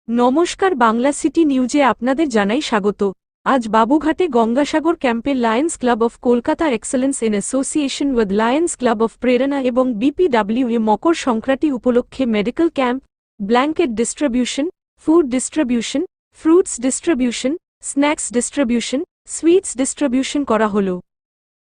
নমস্কার, বাংলা সিটি নিউজে আপনাদের জানাই স্বাগত। আজ বাবুঘাটে গঙ্গাসাগর ক্যাম্পে lions club of Kolkata excellence in association with lions club of Prerana এবং বিপিডব্লিউএ মকর সংক্রান্তি উপলক্ষে medical camp, blanket distribution, food distribution, fruits distribution, snacks distribution, sweets distribution করা হল।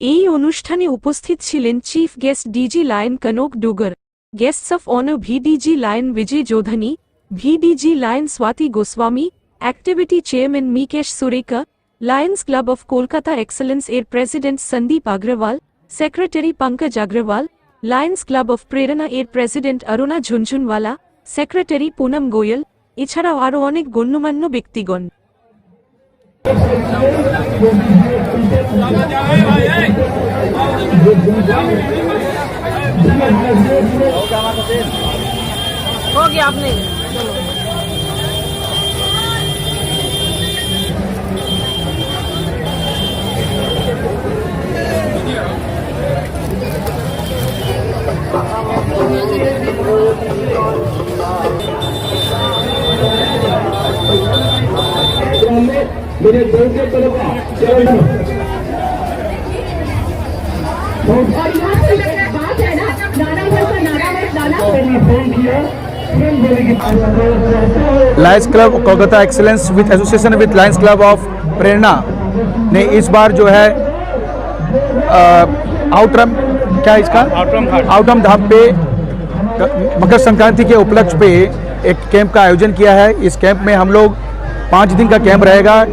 এই অনুষ্ঠানে উপস্থিত ছিলেন chief guest DG lion Kanak Dugar, guests of honour VDG lion Vijay Jodhani, VDG lion Swati Goswami, activity chairman Mikesh Sureka, lions club of Kolkata excellence এর president Sandeep Agarwal, secretary Pankaj Agarwal, Lions club of প্রেরণা এর president Aruna Jhunjhunwala, secretary Poonam Goyal, এছাড়াও আরও অনেক গণ্যমান্য ব্যক্তিগণ। हो गया आपने मेरे दोस्त के तरफ lions club Kolkata excellence with association with lions club of Prerana ने इस बार जो है आउटरम धाम पे मकर संक्रांति के उपलक्ष्य पे एक कैंप का आयोजन किया है। इस कैंप में हम लोग 5 दिन का कैंप रहेगा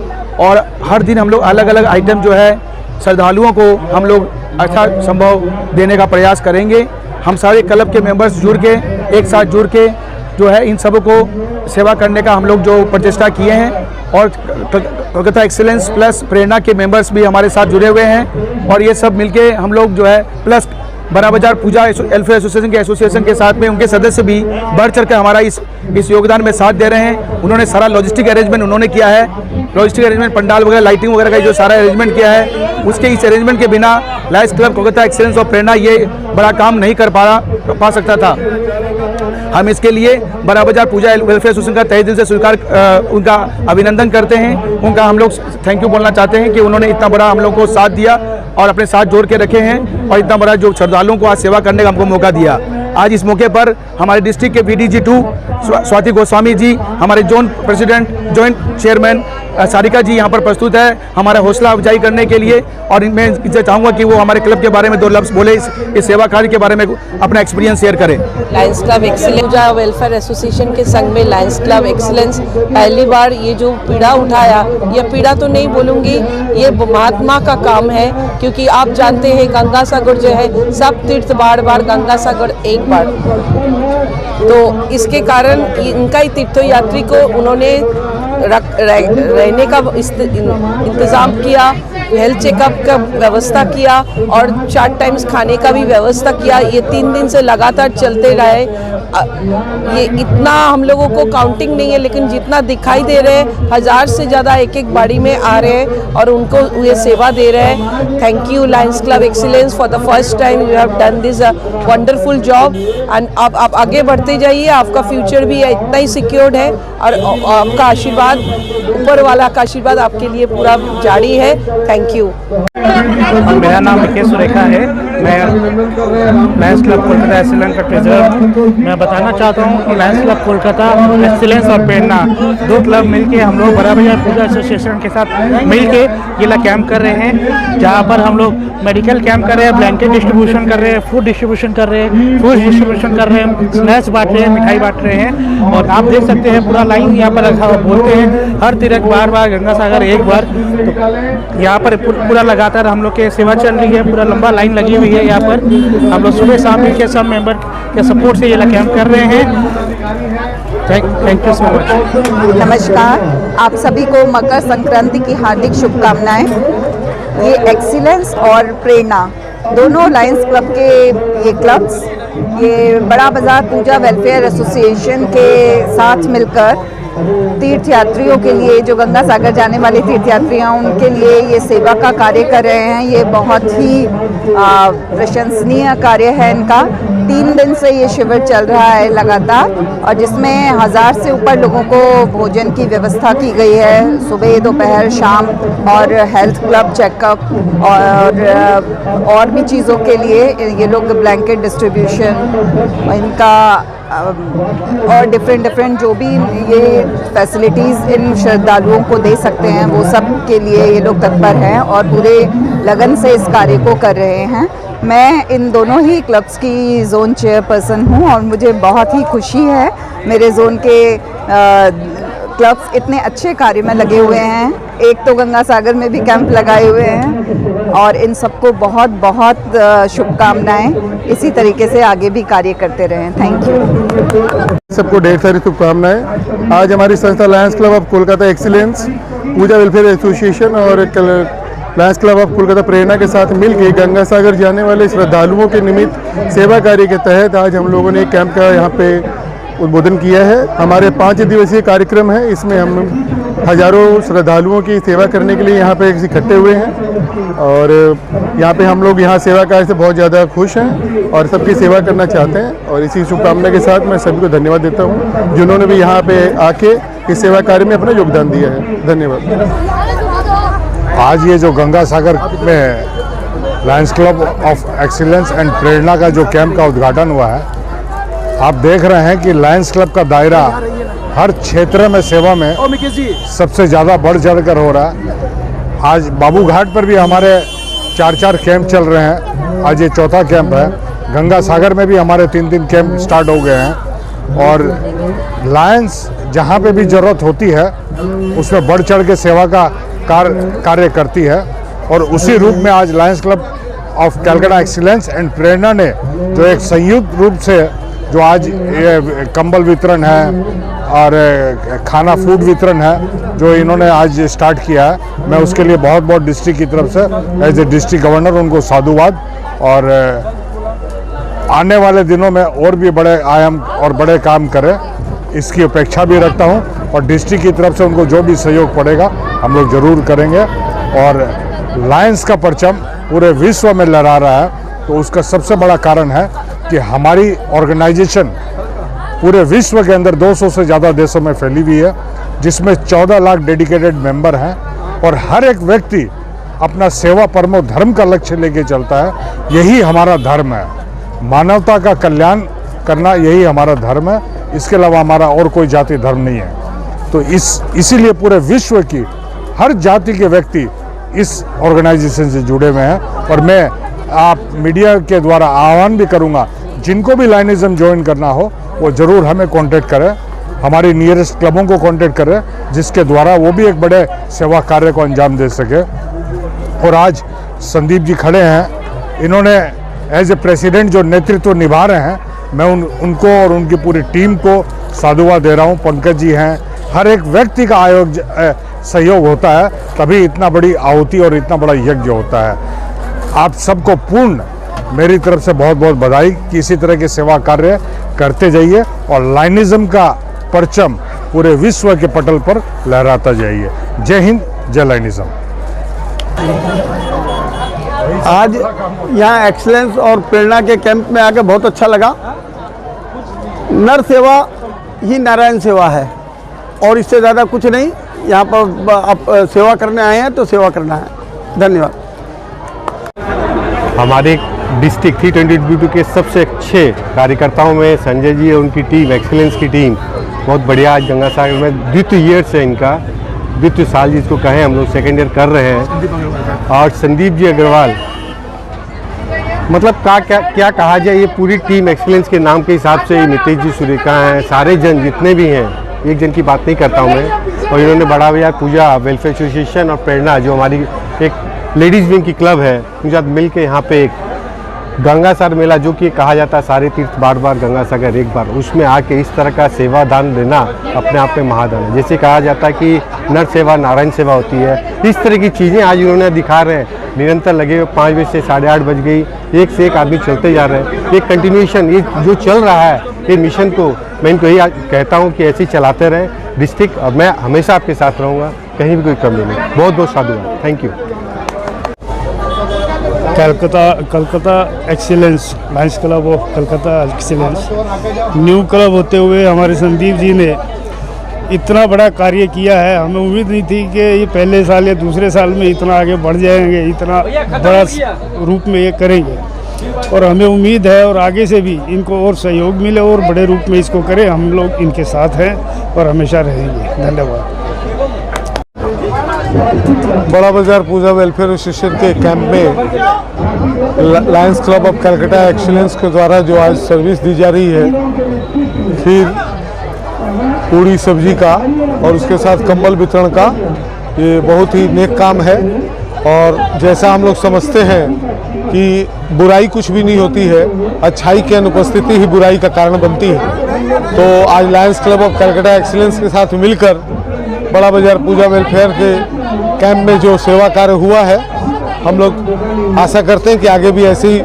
और हर दिन हम लोग अलग अलग आइटम जो है श्रद्धालुओं को हम लोग अच्छा संभव देने का प्रयास करेंगे। हम सारे क्लब के मेंबर्स जुड़ के एक साथ जुड़ के जो है इन सबों को सेवा करने का हम लोग जो प्रचेष्टा किए हैं और कोलकाता एक्सीलेंस प्लस प्रेरणा के मेंबर्स भी हमारे साथ जुड़े हुए हैं और ये सब मिलके हम लोग जो है प्लस बड़ा बाजार पूजा वेलफेयर एसोसिएशन के साथ में उनके सदस्य भी बढ़ चढ़ कर हमारा इस योगदान में साथ दे रहे हैं। उन्होंने सारा लॉजिस्टिक अरेंजमेंट उन्होंने किया है, लॉजिस्टिक अरेंजमेंट पंडाल वगैरह लाइटिंग वगैरह का जो सारा अरेंजमेंट किया है, उसके इस अरेंजमेंट के बिना लायंस क्लब कोलकाता एक्सीलेंस और प्रेरणा ये बड़ा काम नहीं कर पा सकता था। हम इसके लिए बड़ा बाजार पूजा वेलफेयर एसोसिएशन का तहे दिल से स्वीकार उनका अभिनंदन करते हैं। उनका हम लोग थैंक यू बोलना चाहते हैं कि उन्होंने इतना बड़ा हम लोग को साथ दिया और अपने साथ जोड़ के रखे हैं और इतना बड़ा जो श्रद्धालुओं को आज सेवा करने का हमको मौका दिया। आज इस मौके पर हमारे डिस्ट्रिक्ट के VDG 2 स्वाति गोस्वामी जी, हमारे zone president joint chairman Sarika ji यहाँ पर प्रस्तुत है हमारा हौसला अफजाई करने के लिए और मैं इनसे चाहूँगा कि वो हमारे क्लब के बारे में 2 लफ्ज़ बोले, इस सेवा कार्य के बारे में अपना एक्सपीरियंस शेयर करें। Lions club excellence welfare association के संग में लायंस क्लब एक्सीलेंस पहली बार ये जो पीड़ा उठाया, ये पीड़ा तो नहीं बोलूँगी, ये महात्मा का काम है क्योंकि आप जानते हैं गंगासागर जो है सब तीर्थ बार गंगासागर एक बार, तो इसके कारण इनका ही तीर्थयात्री को उन्होंने रहने का इंतज़ाम किया, हेल्थ चेकअप का व्यवस्था किया और 4 टाइम्स खाने का भी व्यवस्था किया। ये 3 दिन से लगातार चलते रहे। ये इतना हम लोगों को काउंटिंग नहीं है लेकिन जितना दिखाई दे रहे हैं 1000 से ज़्यादा एक बाड़ी में आ रहे हैं और उनको ये सेवा दे रहे हैं। Thank you Lions club excellence for the first time you have done this wonderful job and अब आप आगे बढ़ते जाइए, आपका फ्यूचर भी इतना ही सिक्योर्ड है और आपका आशीर्वाद, ऊपर वाला का आशीर्वाद आपके लिए पूरा जारी है। Thank you. मेरा नाम मिकेश सुरेखा है, मैं लायंस क्लब कोलकाता एक्सीलेंस का ट्रेजरर हूँ। मैं बताना चाहता हूँ कि लायंस क्लब कोलकाता एक्सीलेंस और प्रेरणा 2 क्लब मिलके हम लोग बड़ा बाजार पूजा एसोसिएशन के साथ मिलके ये कैंप कर रहे हैं, जहाँ पर हम लोग मेडिकल कैंप कर रहे हैं, ब्लैंकेट डिस्ट्रीब्यूशन कर रहे हैं, फूड डिस्ट्रीब्यूशन कर रहे हैं, फ्रूट्स डिस्ट्रीब्यूशन कर रहे हैं, स्नैक्स बांट रहे हैं, मिठाई बांट रहे हैं और आप देख सकते हैं पूरा लाइन यहाँ पर रखा हुआ, बोलते हैं हर तीर्थ बार गंगासागर एक बार, तो यहाँ पर पूरा लगातार हम लोग के सेवा चल रही है, पूरा लंबा लाइन लगी हुई है। यहाँ पर हम लोग सुबह शाम के सब मेंबर के सपोर्ट से ये कैंप कर रहे हैं। Thank you so much. नमस्कार, आप सभी को मकर संक्रांति की हार्दिक शुभकामनाएं। ये एक्सीलेंस और प्रेरणा दोनों लायंस क्लब के ये क्लब्स ये बड़ा बाजार पूजा वेलफेयर एसोसिएशन के साथ मिलकर तीर्थयात्रियों के लिए, जो गंगा सागर जाने वाले तीर्थयात्री हैं उनके लिए ये सेवा का कार्य कर रहे हैं। ये बहुत ही प्रशंसनीय कार्य है इनका। 3 दिन से ये शिविर चल रहा है लगातार, और जिसमें 1000 से ऊपर लोगों को भोजन की व्यवस्था की गई है, सुबह दोपहर शाम, और हेल्थ क्लब चेकअप और भी चीज़ों के लिए ये लोग ब्लैंकेट डिस्ट्रीब्यूशन इनका और डिफरेंट जो भी ये फैसिलिटीज़ इन श्रद्धालुओं को दे सकते हैं वो सब के लिए ये लोग तत्पर हैं और पूरे लगन से इस कार्य को कर रहे हैं। मैं इन दोनों ही क्लब्स की ज़ोन चेयरपर्सन हूँ और मुझे बहुत ही खुशी है मेरे ज़ोन के क्लब्स इतने अच्छे कार्य में लगे हुए हैं। एक तो गंगा सागर में भी कैंप लगाए हुए हैं और इन सबको बहुत बहुत शुभकामनाएं। इसी तरीके से आगे भी कार्य करते रहें। Thank you. सबको ढेर सारी शुभकामनाएं। आज हमारी संस्था Lions club of Kolkata Excellence, Puja Welfare Association और Lions club of Kolkata Prerna के साथ मिलकर गंगा सागर जाने वाले श्रद्धालुओं के निमित्त सेवा कार्य के तहत आज हम लोगों ने एक कैंप का यहाँ पे उद्बोधन किया है। हमारे 5 दिवसीय कार्यक्रम है, इसमें हम हजारों श्रद्धालुओं की सेवा करने के लिए यहाँ पे इकट्ठे हुए हैं और यहाँ पे हम लोग यहाँ सेवा कार्य से बहुत ज़्यादा खुश हैं और सबकी सेवा करना चाहते हैं। और इसी शुभकामना के साथ मैं सभी को धन्यवाद देता हूँ जिन्होंने भी यहाँ पे आके इस सेवा कार्य में अपना योगदान दिया है। धन्यवाद। आज ये जो गंगा सागर में lions club of excellence and Prerana का जो कैंप का उद्घाटन हुआ है, आप देख रहे हैं कि लायंस क्लब का दायरा हर क्षेत्र में सेवा में सबसे ज़्यादा बढ़ चढ़ कर हो रहा है। आज बाबू घाट पर भी हमारे 4 कैंप चल रहे हैं, आज ये 4था कैंप है। गंगा सागर में भी हमारे 3 कैंप स्टार्ट हो गए हैं और लायंस जहाँ पे भी ज़रूरत होती है उसमें बढ़ चढ़ के सेवा का कार्य करती है। और उसी रूप में आज lions club of Calcutta excellence and Prerana ने जो एक संयुक्त रूप से जो आज ये कंबल वितरण है और खाना फूड वितरण है जो इन्होंने आज स्टार्ट किया है, मैं उसके लिए बहुत बहुत डिस्ट्रिक्ट की तरफ से एज ए डिस्ट्रिक्ट गवर्नर उनको साधुवाद। और आने वाले दिनों में और भी बड़े आयाम और बड़े काम करें इसकी अपेक्षा भी रखता हूं और डिस्ट्रिक्ट की तरफ से उनको जो भी सहयोग पड़ेगा हम लोग ज़रूर करेंगे। और लायंस का परचम पूरे विश्व में लहरा रहा है तो उसका सबसे बड़ा कारण है कि हमारी ऑर्गेनाइजेशन पूरे विश्व के अंदर 200 से ज़्यादा देशों में फैली हुई है, जिसमें 14 लाख डेडिकेटेड मेंबर हैं और हर एक व्यक्ति अपना सेवा परमो धर्म का लक्ष्य लेके चलता है। यही हमारा धर्म है, मानवता का कल्याण करना यही हमारा धर्म है। इसके अलावा हमारा और कोई जाति धर्म नहीं है। तो इसीलिए पूरे विश्व की हर जाति के व्यक्ति इस ऑर्गेनाइजेशन से जुड़े हुए हैं। और मैं आप मीडिया के द्वारा आह्वान भी करूंगा, जिनको भी लायनिज्म ज्वाइन करना हो वो ज़रूर हमें कांटेक्ट करें, हमारी नियरेस्ट क्लबों को कांटेक्ट करें, जिसके द्वारा वो भी एक बड़े सेवा कार्य को अंजाम दे सके। और आज संदीप जी खड़े हैं, इन्होंने एज ए प्रेसिडेंट जो नेतृत्व निभा रहे हैं, मैं उनको और उनकी पूरी टीम को साधुवाद दे रहा हूँ। पंकज जी हैं, हर एक व्यक्ति का सहयोग होता है तभी इतना बड़ी आहुति और इतना बड़ा यज्ञ होता है। आप सबको पूर्ण मेरी तरफ से बहुत बहुत बधाई कि इसी तरह के सेवा कार्य करते जाइए और लायनिज्म का परचम पूरे विश्व के पटल पर लहराता जाइए। जय हिंद, जय लायनिज्म। आज यहाँ एक्सीलेंस और प्रेरणा के कैंप में आकर बहुत अच्छा लगा। नर सेवा ही नारायण सेवा है और इससे ज़्यादा कुछ नहीं। यहाँ पर आप सेवा करने आए हैं तो सेवा करना है। धन्यवाद। हमारे डिस्ट्रिक्ट 322 के सबसे अच्छे कार्यकर्ताओं में संजय जी और उनकी टीम, एक्सीलेंस की टीम बहुत बढ़िया। आज गंगा सागर में द्वितीय ईयर से इनका द्वितीय साल जिसको कहें हम लोग सेकेंड ईयर कर रहे हैं। और संदीप जी अग्रवाल, मतलब क्या कहा जाए, ये पूरी टीम एक्सीलेंस के नाम के हिसाब से नितेश जी सुरेखा हैं, सारे जन जितने भी हैं, एक जन की बात नहीं करता हूँ मैं। और इन्होंने बड़ा भैया पूजा वेलफेयर एसोसिएशन और प्रेरणा जो हमारी एक लेडीज़ विंग की क्लब है, उनके साथ मिल के यहाँ पे एक गंगा सागर मेला जो कि कहा जाता है सारे तीर्थ बार बार गंगा सागर एक बार, उसमें आके इस तरह का सेवा दान देना अपने आप में महादान है। जैसे कहा जाता है कि नर सेवा नारायण सेवा होती है, इस तरह की चीज़ें आज उन्होंने दिखा रहे हैं। निरंतर लगे हुए 5 बजे से 8:30 बज गई, एक से एक आदमी चलते जा रहे हैं। एक कंटिन्यूएशन ये जो चल रहा है ये मिशन को मैं इनको यही कहता हूँ कि ऐसे ही चलाते रहें डिस्ट्रिक्ट, और मैं हमेशा आपके साथ रहूँगा, कहीं भी कोई कमी नहीं। बहुत बहुत साधुवाद। Thank you. Calcutta excellence Lions club of Calcutta excellence new club होते हुए हमारे संदीप जी ने इतना बड़ा कार्य किया है। हमें उम्मीद नहीं थी कि ये पहले साल या दूसरे साल में इतना आगे बढ़ जाएंगे, इतना बड़ा रूप में ये करेंगे। और हमें उम्मीद है और आगे से भी इनको और सहयोग मिले और बड़े रूप में इसको करें। हम लोग इनके साथ हैं और हमेशा रहेंगे। धन्यवाद। बड़ा बाजार पूजा वेलफेयर एसोसिएशन के कैंप में lions club of Calcutta excellence के द्वारा जो आज सर्विस दी जा रही है, खीर पूड़ी सब्जी का और उसके साथ कंबल वितरण का, ये बहुत ही नेक काम है। और जैसा हम लोग समझते हैं कि बुराई कुछ भी नहीं होती है, अच्छाई की अनुपस्थिति ही बुराई का कारण बनती है। तो आज lions club of Calcutta excellence के साथ मिलकर बड़ा बाजार पूजा वेलफेयर के कैंप में जो सेवा कार्य हुआ है, हम लोग आशा करते हैं कि आगे भी ऐसे ही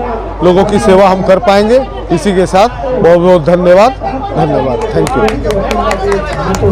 लोगों की सेवा हम कर पाएंगे। इसी के साथ बहुत बहुत धन्यवाद। Thank you.